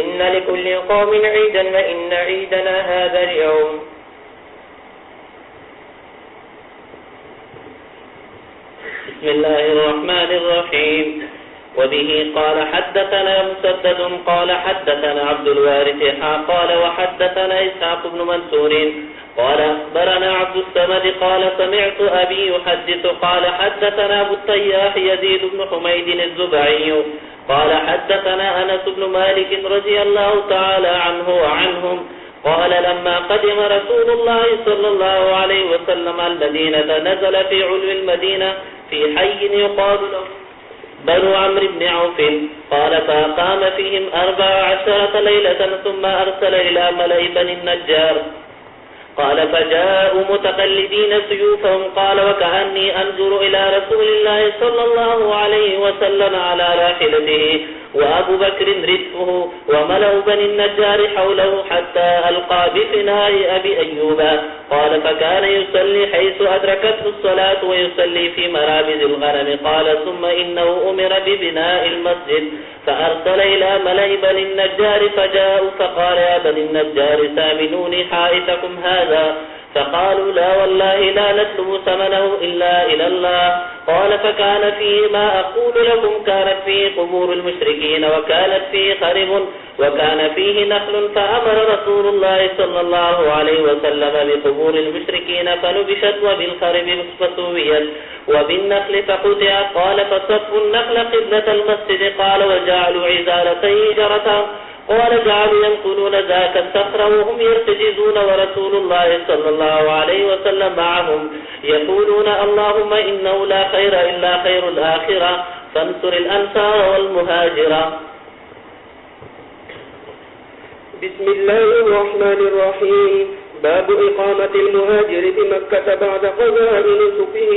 إن لكل قوم عيدا وإن عيدنا هذا اليوم. بسم الله الرحمن الرحيم. وبه قال حدثنا مسدد قال حدثنا عبد الوارث قال وحدثنا إسحاق بن منصور قال أخبرنا عبد الصمد قال سمعت أبي يحدث قال حدثنا أبو التياح يزيد بن حميد الزبعي قال حدثنا أنس بن مالك رضي الله تعالى عنه وعنهم قال لما قدم رسول الله صلى الله عليه وسلم المدينة نزل في علو المدينة في حي يقال له بنو عمرو بن عوف قال فقام فيهم 14 ليلة ثم أرسل إلى ملئ بني النجار قال فجاءوا متقلدين سيوفهم قال وكأني أنظر إلى رسول الله صلى الله عليه وسلم على راحلته وأبو بكر ردفه وملأ بني النجار حوله حتى ألقى بفناء أبي أيوب. قال فكان يصلي حيث أدركته الصلاة ويصلي في مرابز الغنم. قال ثم إنه أمر ببناء المسجد فأرسل إلى ملأ بني النجار فجاءوا فقال يا بني النجار سامنوني حائطكم هذا. فقالوا لا والله لا نطلب ثمنه إلا إلى الله. قال فكان فيه ما أقول لكم كانت فيه قبور المشركين وكانت فيه خرب وكان فيه نخل فأمر رسول الله صلى الله عليه وسلم بقبور المشركين فنبشت وبالخرب فسويت وبالنخل فقطع. قال فصفوا النخل قبلة المسجد. قال وجعلوا عزالتي جرتا. قال جعلوا ينقلون ذاك الصخر وهم يرتجزون ورسول الله صلى الله عليه وسلم معهم يقولون اللهم إنه لا خير إلا خير الآخرة فانصر الأنصار والمهاجرة. بسم الله الرحمن الرحيم. باب إقامة المهاجر بمكة بعد قضاء نسكه.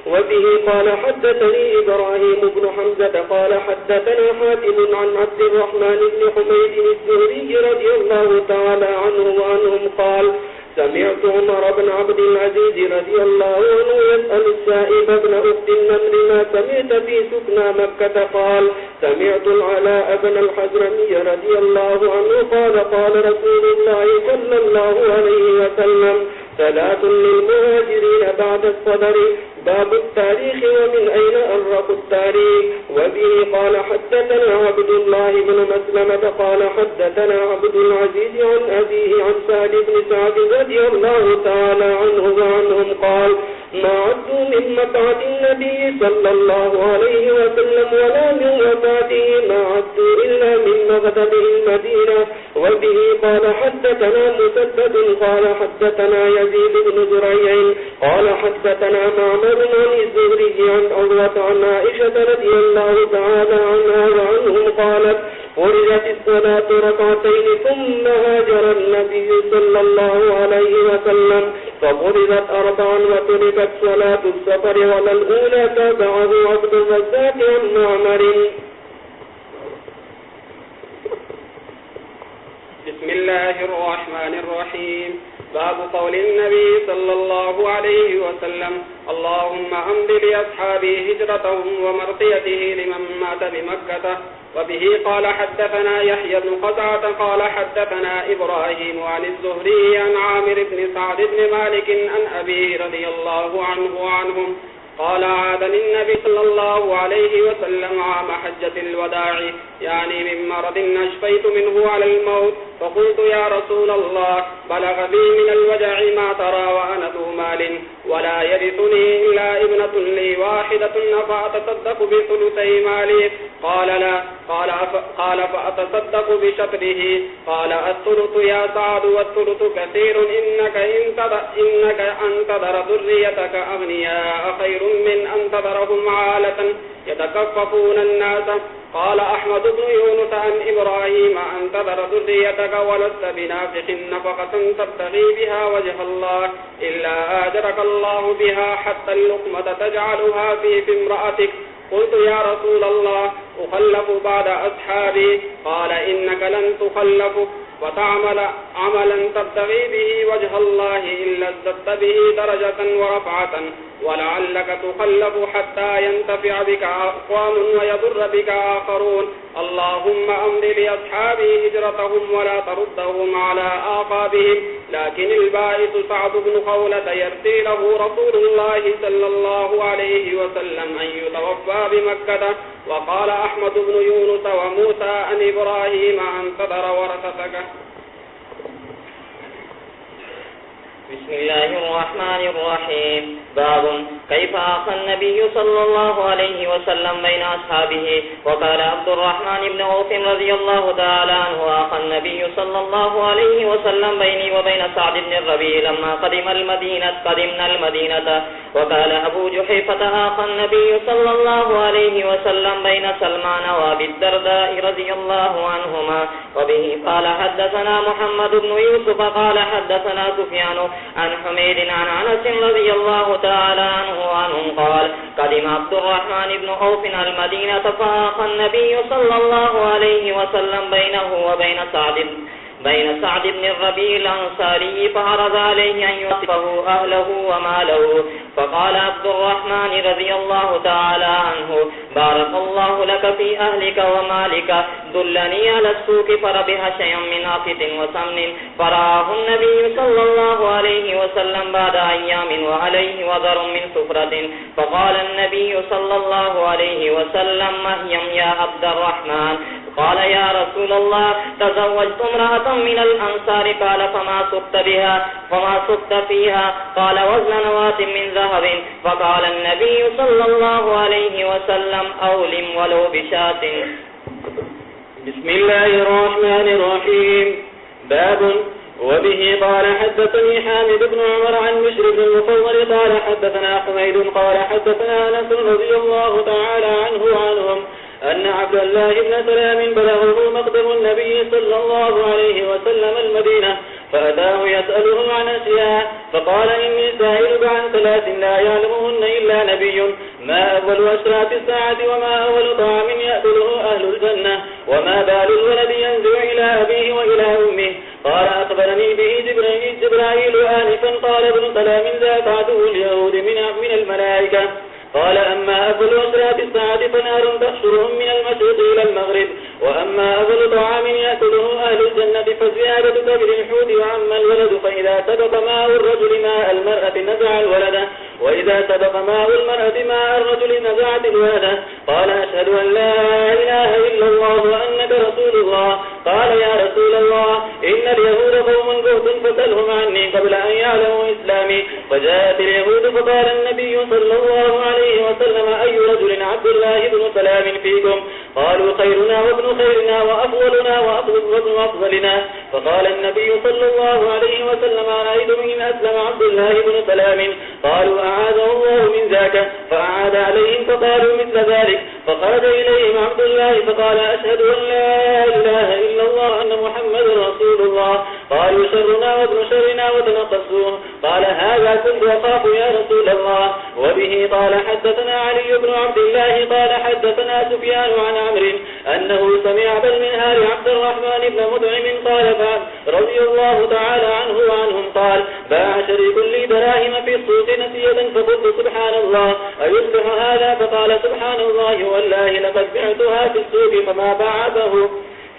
وبه قال حدثني إبراهيم بن حمزة قال حدثنا حاتم عن عبد الرحمن بن حميد الزهري رضي الله تعالى عنه وعنهم قال سمعت عمر بن عبد العزيز رضي الله عنه يسأل السائب بن أخت النمر ما سمعت في سكنى مكة. قال سمعت العلاء بن الحزرمي رضي الله عنه قال رسول الله صلى الله عليه وسلم ثلاث للمهاجرين بعد الصدر. باب التاريخ ومن أين أرق التاريخ. وبه قال حدثنا عبد الله بن مسلمة قال حدثنا عبد العزيز عن أبيه عن سعد بن سعد رضي الله تعالى عنه وعنهم قال ما عدوا من مقعد النبي صلى الله عليه وسلم ولا من وفاته ما عدوا إلا من مغتبه المدينة. وبه قال حدثنا مسدد قال حدثنا يزيد بن زريع قال حدثنا معمر عن الزهري عن عروة عن عائشة رضي الله تعالى عنها وعنهم قالت فرضت الصلاة ركعتين ثم هاجر النبي صلى الله عليه وسلم ففرضت 4 وتركت صلاة السفر ولا الأولى تابعه عبد الرزاق عن معمر. بسم الله الرحمن الرحيم. باب قول النبي صلى الله عليه وسلم اللهم أمض لأصحابي هجرتهم ومرقيته لمن مات بمكة. وبه قال حدثنا يحيى بن قزعة قال حدثنا إبراهيم عن الزهري عن عامر بن سعد بن مالك عن أبيه رضي الله عنه وعنهم قال عادني النبي صلى الله عليه وسلم عام حجة الوداع يعني من مرض أشفيت منه على الموت فقلت يا رسول الله بلغ بي من الوجع ما ترى وأنا ذو مال ولا يرثني إلا ابنة لي واحدة فأتصدق بثلثي مالي. قال لا. قال فأتصدق بشطره. قال الثلث يا سعد والثلث كثير إنك أن تذر ذريتك أغنياء خير من أن تذرهم عالة يتكففون الناس. قال أحمد بن يونس عن إبراهيم أن تذر ذريتك ولست بنافق نفقة تبتغي بها وجه الله إلا آجرك الله بها حتى اللقمة تجعلها في امرأتك. قلت يا رسول الله أخلف بعد أصحابي. قال إنك لن تخلف وتعمل عملا تبتغي به وجه الله إلا ازددت به درجة ورفعة ولعلك تخلف حتى ينتفع بك أقوام ويضر بك آخرون. اللهم أمض لأصحابي هجرتهم ولا تردهم على آقابهم. لكن البائس سعد بن خولة يرثي له رسول الله صلى الله عليه وسلم أن يتوفى بمكة. وقال أحمد بن يونس وموسى عن إبراهيم أن تذر ورثتك. بسم الله الرحمن الرحيم. باب كيف أخى النبي صلى الله عليه وسلم بين أصحابه. وقال عبد الرحمن بن عوف رضي الله تعالى عنه أخى النبي صلى الله عليه وسلم بيني وبين سعد بن الربيع لما قدمنا المدينة. وقال أبو جحيفة أخى النبي صلى الله عليه وسلم بين سلمان وأبي الدرداء رضي الله عنهما. وبه قال حدثنا محمد بن يوسف قال حدثنا سفيان عن حميد عن أنس رضي الله تعالى عنه وعنهم قال قدم عبد الرحمن بن عوف المدينة فأخى النبي صلى الله عليه وسلم بينه وبين سعد بن الربيع الأنصاري فعرض عليه أن يوصفه أهله وماله. فقال عبد الرحمن رضي الله تعالى عنه بارك الله لك في أهلك ومالك دلني على السوق فربح شيئا من عفت وسمن. فرآه النبي صلى الله عليه وسلم بعد أيام وعليه وذر من سفرة. فقال النبي صلى الله عليه وسلم مهيم يا عبد الرحمن. قال يا رسول الله تزوجت امرأة من الأنصار. قال فما سقت فيها؟ قال وزن نواة من ذهب. فقال النبي صلى الله عليه وسلم أولم ولو بشاة. بسم الله الرحمن الرحيم. باب وبه قال حدثني حامد بن عمر عن بشر بن المفضل قال حدثنا حميد قال حدثنا أنس رضي الله تعالى عنه وعنهم أن عبد الله بن سلام بلغه مقدم النبي صلى الله عليه وسلم المدينة فأتاه يسأله عن أشياء فقال إني سائلك عن 3 لا يعلمهن إلا نبي ما أول أشراط الساعة وما أول طعام يأكله أهل الجنة وما بال الولد ينزع إلى أبيه وإلى أمه. قال أخبرني به جبرائيل آنفا. قال ابن سلام ذاك عدو اليهود من الملائكة. قال أما أول أشراط الساعة فنار تحشرهم من المشرق إلى المغرب وأما أول طعام يأكله أهل الجنة فزيادة كبر الحوت وعم الولد فإذا سبق ماء الرجل ماء المرأة نزع الولد وإذا سبق ماء المرأة ماء الرجل نزعت الولد. قال أشهد أن لا إله إلا الله وأنك رسول الله. قال يا رسول الله إن اليهود قوم بهت فسألهم عني قبل أن يعلموا إسلامي. فجاءت اليهود فقال النبي صلى الله عليه وسلم أي رجل عبد الله بن سلام فيكم؟ قالوا خيرنا وابن خيرنا وأفضلنا وأفضلنا. فقال النبي صلى الله عليه وسلم أرأيت من أسلم عبد الله بن سلام؟ قالوا أعاذه الله من ذاك. فأعاد عليهم فقالوا مثل ذلك. فخرج إليهم عبد الله فقال أشهد أن لا إله إلا الله أن محمد رسول الله. قالوا شرنا وابن شرنا وتنقصوه. قال هذا كنت أخاف يا رسول الله. وبه قال حدثنا علي بن عبد الله قال حدثنا سفيان عن عمرو أنه سمع بالمنهار عبد الرحمن بن مطعم قال رضي الله تعالى عنه وعنهم قال باع شريك لي دراهم في السوق نسية فقلت سبحان الله أيصبح هذا؟ فقال سبحان الله والله لقد بعتها في السوق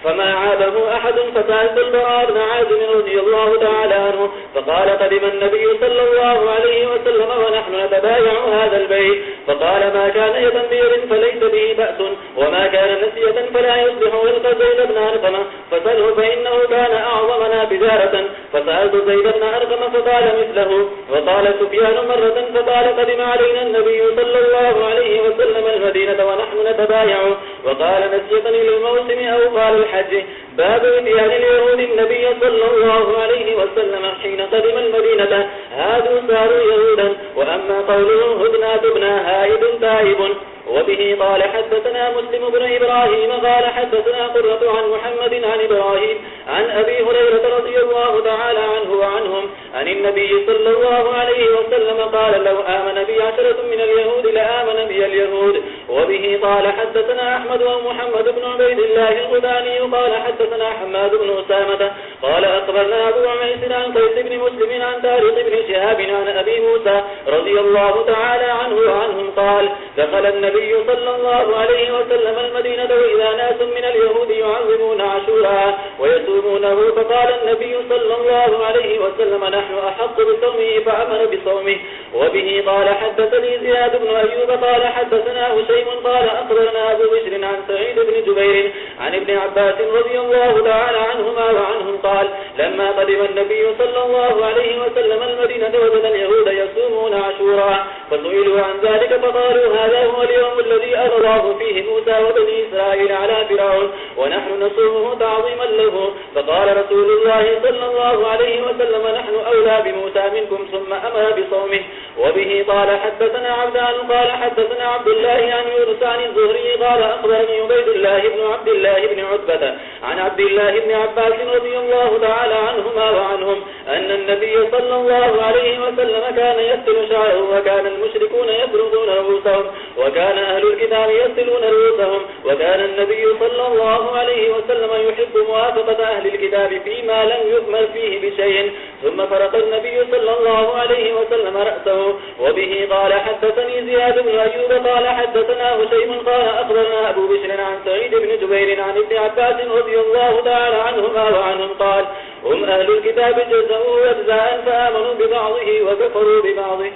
فما عابه أحد. فسألت البراء بن عازم رضي الله تعالى عنه فقال قدم النبي صلى الله عليه وسلم ونحن نتبايع هذا البيع. فقال ما كان يدا بيد فليس به بأس وما كان نسية فلا يصبح. والقى زيد بن أرقم فسأله فإنه كان أعظمنا تجارة. فسألت زيد بن أرقم فقال مثله. وقال سفيان مرة فقال قدم علينا النبي صلى الله عليه وسلم المدينة ونحن نتبايع. وقال نسية للموسم أو قال الحج. باب اتيان اليهود النبي صلى الله عليه وسلم حين قدم المدينة هادوا صاروا يهودا. وأما قوله هدنا تبنا هائد تائب. وبه قال حدثنا مسلم بن إبراهيم قال حدثنا قرة عن محمد عن إبراهيم عن أبي هريرة رضي الله تعالى عنه وعنهم عن النبي صلى الله عليه وسلم قال لو آمن بي 10 من اليهود لآمن بي اليهود. وبه قال حدثنا أحمد ومحمد بن عبيد الله الغداني قال حدثنا حماد بن أسامة قال أخبرنا أبو عميس عن قيس بن مسلم عن طارق بن شهاب عن أبي موسى رضي الله تعالى عنه وعنهم قال دخل النبي صلى الله عليه وسلم المدينة وإذا ناس من اليهود يعظمون عاشوراء ويصومونه. فقال النبي صلى الله عليه وسلم نحن أحق بصومه فأمر بصومه. وبه قال حدثني زياد بن أيوب قال حدثنا هشيم قال أخبرنا أبو بشر عن سعيد بن جبير عن ابن عباس رضي الله تعالى عنهما وعنهم قال لما قدم النبي صلى الله عليه وسلم المدينة وجد اليهود يصومون عاشوراء فسئلوا عن ذلك فقالوا هذا هو اليوم الذي أرى الله فيه موسى وبني إسرائيل على فرعون ونحن نصومه تعظيما له. فقال رسول الله صلى الله عليه وسلم نحن أولى بموسى منكم ثم أمر بصومه. وبه قال حدثنا عبدان قال حدثنا عبد الله عن يونس عن الزهري قال أخبرني عبيد الله بن عبد الله بن عتبة عن عبد الله بن عباس رضي الله تعالى عنهما وعنهم أن النبي صلى الله عليه وسلم كان يسل شعره وكان المشركون يفرضون رؤوسهم وكان أهل الكتاب يسلون رؤوسهم وكان النبي صلى الله عليه وسلم يحب موافقة أهل الكتاب فيما لم يؤمر فيه بشيء. ثم فرق النبي صلى الله عليه وسلم رأسه. وبه قال حدثني زياد بن أيوب قال حدثنا هشيم قال أخبرنا أبو بشر عن سعيد بن جبير عن ابن عباس رضي الله تعالى عنهما وعنهم قال هم أهل الكتاب جزءوا أجزاء فآمنوا ببعضه وكفروا ببعضه.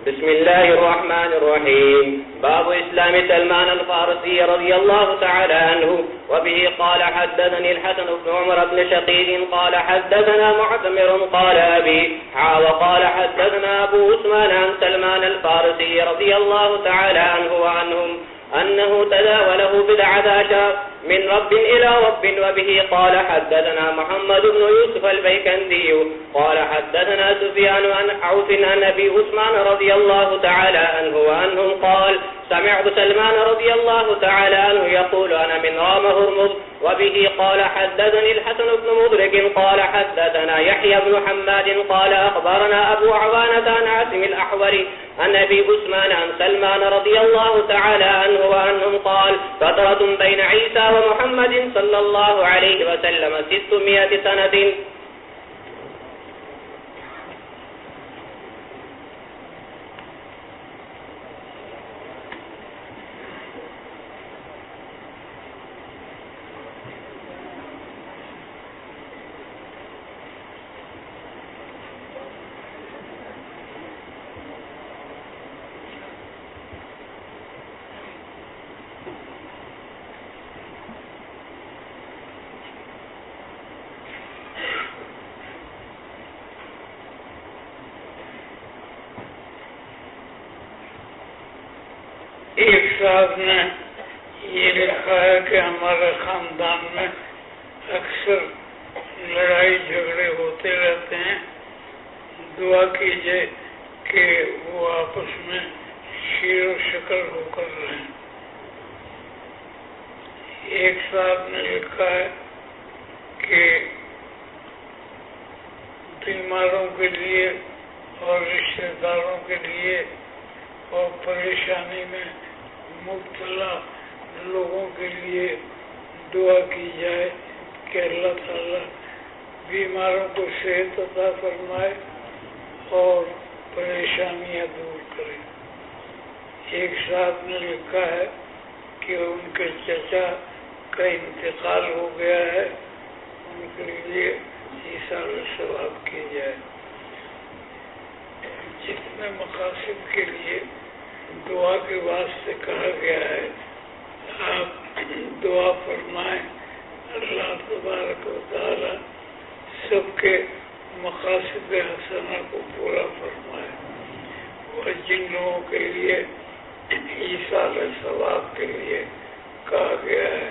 بسم الله الرحمن الرحيم. باب إسلام سلمان الفارسي رضي الله تعالى عنه. وبه قال حدثني الحسن بن عمر بن شقيق قال حدثنا معتمر قال أبي وقال حدثنا أبو عثمان عن سلمان الفارسي رضي الله تعالى عنه وعنهم أنه تداوله 11 من رب إلى رب. وبه قال حدثنا محمد بن يوسف البيكندي قال حدثنا سفيان عن عوف عن أبي عثمان رضي الله تعالى عنه وعنهم قال سمعت سلمان رضي الله تعالى عنه يقول أنا من رام هرمز. وبه قال حدثني الحسن بن مدرك قال حدثنا يحيى بن حماد قال أخبرنا أبو عوانة عن عاصم الأحوري عن أبي عثمان عن سلمان رضي الله تعالى عنه وعنهم قال فترة بين عيسى ومحمد صلى الله عليه وسلم 600 سنة. एक साहब ने ये लिखा है कि हमारे खानदान में अक्सर लड़ाई झगड़े होते रहते हैं, दुआ कीजिए कि वो आपस में शीर शक्ल होकर रहें। एक साहब ने लिखा है कि बीमारों के लिए और रिश्तेदारों के लिए और परेशानी में मुब्तला लोगों के लिए दुआ की जाए कि अल्लाह ताला बीमारों को सेहत अता फरमाए और परेशानियां दूर करे। एक साहब ने लिखा है कि उनके चचा का इंतकाल हो गया है, उनके लिए ईसाल सवाब की जाए। जितने मकासद के लिए दुआ के वास्ते कहा गया है, आप दुआ फरमाएं, अल्लाह तबारक व तआला सबके मकासद हसना को पूरा फरमाए। और जिन लोगों के लिए ईसाल सवाब के लिए कहा गया है